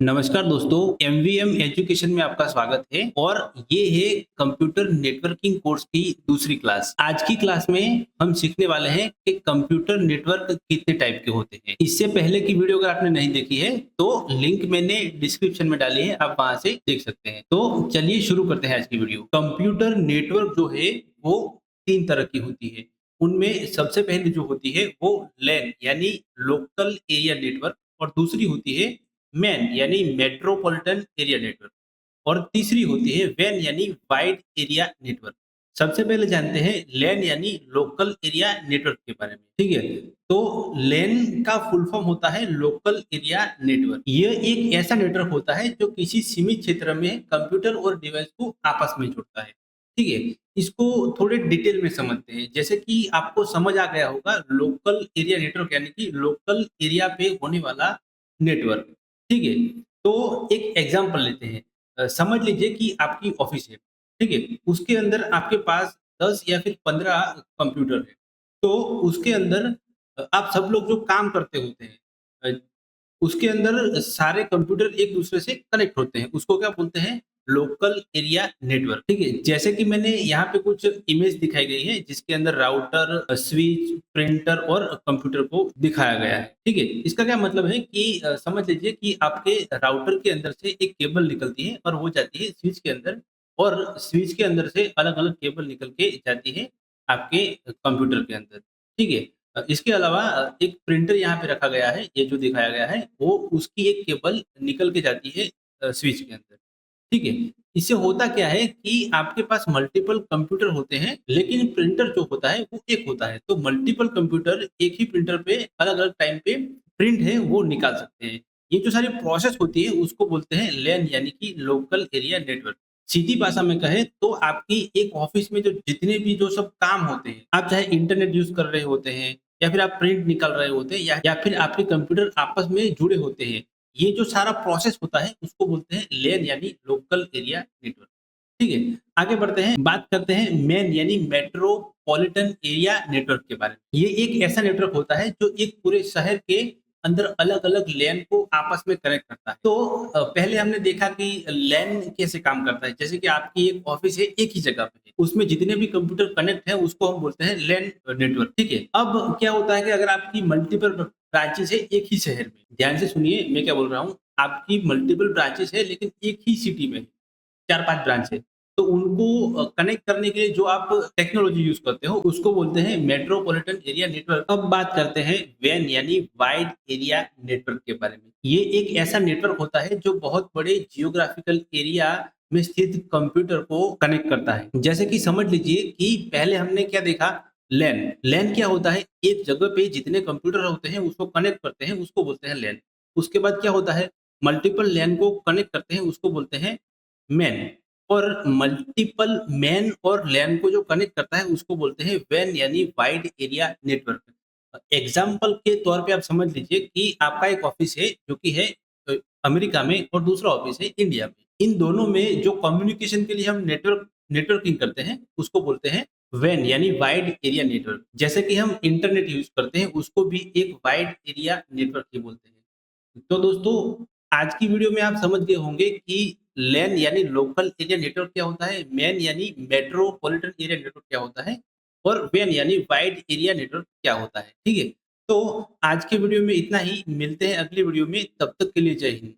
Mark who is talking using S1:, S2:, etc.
S1: नमस्कार दोस्तों, MVM education में आपका स्वागत है और ये है कंप्यूटर नेटवर्किंग कोर्स की दूसरी क्लास। आज की क्लास में हम सीखने वाले हैं कि कंप्यूटर नेटवर्क कितने टाइप के होते हैं। इससे पहले की वीडियो अगर आपने नहीं देखी है तो लिंक मैंने डिस्क्रिप्शन में डाली है, आप वहां से देख सकते हैं। तो चलिए शुरू करते हैं आज की वीडियो। कंप्यूटर नेटवर्क जो है वो 3 तरह की होती है। उनमें सबसे पहले जो होती है वो लैन यानी लोकल एरिया नेटवर्क और दूसरी होती है मैन यानी मेट्रोपॉलिटन एरिया नेटवर्क और तीसरी होती है वैन यानी वाइड एरिया नेटवर्क। सबसे पहले जानते हैं लैन यानी लोकल एरिया नेटवर्क के बारे में। ठीक है, तो लैन का फुल फॉर्म होता है लोकल एरिया नेटवर्क। ये एक ऐसा नेटवर्क होता है जो किसी सीमित क्षेत्र में कंप्यूटर और डिवाइस को आपस में जोड़ता है। ठीक है, इसको थोड़े डिटेल में समझते हैं। जैसे कि आपको समझ आ गया होगा, लोकल एरिया नेटवर्क यानी कि लोकल एरिया पे होने वाला नेटवर्क। ठीक है, तो एक एग्जांपल लेते हैं। समझ लीजिए कि आपकी ऑफिस है, ठीक है? उसके अंदर आपके पास 10 या फिर 15 कंप्यूटर है। तो उसके अंदर आप सब लोग जो काम करते होते हैं, अ, उसके अंदर सारे कंप्यूटर एक दूसरे से कनेक्ट होते हैं। उसको क्या बोलते हैं? Local area network. ठीक है, जैसे कि मैंने यहाँ पे कुछ इमेज दिखाई गई है जिसके अंदर राउटर, स्विच, प्रिंटर और कंप्यूटर को दिखाया गया है। ठीक है, इसका क्या मतलब है कि समझ लीजिए कि आपके राउटर के अंदर से एक केबल निकलती है और वो जाती है स्विच के अंदर और स्विच के अंदर से अलग-अलग केबल निकल के जाती है आपके कंप्यूटर के अंदर। ठीक है, इसके अलावा एक प्रिंटर यहाँ पे रखा गया है, ये जो दिखाया गया है, वो उसकी एक केबल निकल के जाती है स्विच के अंदर, ठीक है? इससे होता क्या है कि आपके पास मल्टीपल कंप्यूटर होते हैं, लेकिन प्रिंटर जो होता है, वो एक होता है। तो मल्टीपल कंप्यूटर एक ही प्रिंटर पे अलग-अलग टाइम पे प्रिंट है, वो निकाल सकते हैं। ये जो सारी प्रोसेस होती है, उसको बोलते हैं लैन यानी कि लोकल एरिया नेटवर्क। सीधी भाषा में कहें तो आपकी एक ऑफिस में जो जितने भी जो सब काम होते हैं, आप चाहे इंटरनेट यूज़ कर रहे होते हैं या फिर आप प्रिंट निकाल रहे होते हैं या फिर आपके कंप्यूटर आपस में जुड़े होते हैं। ये जो सारा प्रोसेस होता है उसको बोलते हैं लैन यानी लोकल एरिया नेटवर्क। ठीक है, आगे बढ़ते हैं, बात करते हैं मेन यानी मेट्रोपॉलिटन एरिया नेटवर्क के बारे में। ये एक ऐसा नेटवर्क होता है जो एक पूरे शहर के अंदर अलग-अलग लैन को आपस में कनेक्ट करता है। तो पहले हमने देखा कि लैन कैसे काम करता है। जैसे कि आपकी एक ऑफिस है एक ही जगह पे है, उसमें जितने भी कंप्यूटर कनेक्ट है उसको हम बोलते हैं लैन नेटवर्क। ठीक है, अब क्या होता है कि अगर आपकी मल्टीपल ब्रांचेस है एक ही शहर में, ध्यान से सुनिए मैं क्या बोल रहा हूँ। आपकी मल्टीपल ब्रांचेस है लेकिन एक ही सिटी में 4-5 ब्रांच है। तो उनको कनेक्ट करने के लिए जो आप टेक्नोलॉजी यूज़ करते हो, उसको बोलते हैं मेट्रोपॉलिटन एरिया नेटवर्क। अब बात करते हैं वैन यानी वाइड एरिया नेटवर्क के बारे में। ये एक ऐसा नेटवर्क होता है जो बहुत बड़े जियोग्राफिकल एरिया में स्थित कंप्यूटर को कनेक्ट करता है। जैसे कि समझ लीजिए कि पहले हमने क्या देखा, लैन। लैन क्या होता है? एक जगह पे जितने कंप्यूटर होते हैं उसको कनेक्ट करते हैं, उसको बोलते हैं लैन। उसके बाद क्या होता है? मल्टीपल लैन को कनेक्ट करते हैं, उसको बोलते हैं मैन। और मल्टीपल मैन और लैन को जो कनेक्ट करता है उसको बोलते हैं वैन यानी वाइड एरिया नेटवर्क। एग्जाम्पल के तौर पे आप समझ लीजिए कि आपका एक ऑफिस है जो कि है अ, अमेरिका में और दूसरा ऑफिस है इंडिया में। इन दोनों में जो कम्युनिकेशन के लिए हम नेटवर्किंग करते हैं उसको बोलते हैं वैन यानी वाइड एरिया नेटवर्क। जैसे कि हम इंटरनेट यूज करते हैं उसको भी एक वाइड एरिया नेटवर्क ही बोलते हैं। तो दोस्तों, आज की वीडियो में आप समझ गए होंगे कि लैन यानी लोकल एरिया नेटवर्क क्या होता है, मैन यानी मेट्रोपॉलिटन एरिया नेटवर्क क्या होता है और वैन यानी वाइड एरिया नेटवर्क क्या होता है। ठीक है, तो आज के वीडियो में इतना ही, मिलते हैं अगली वीडियो में, तब तक के लिए जय हिंद।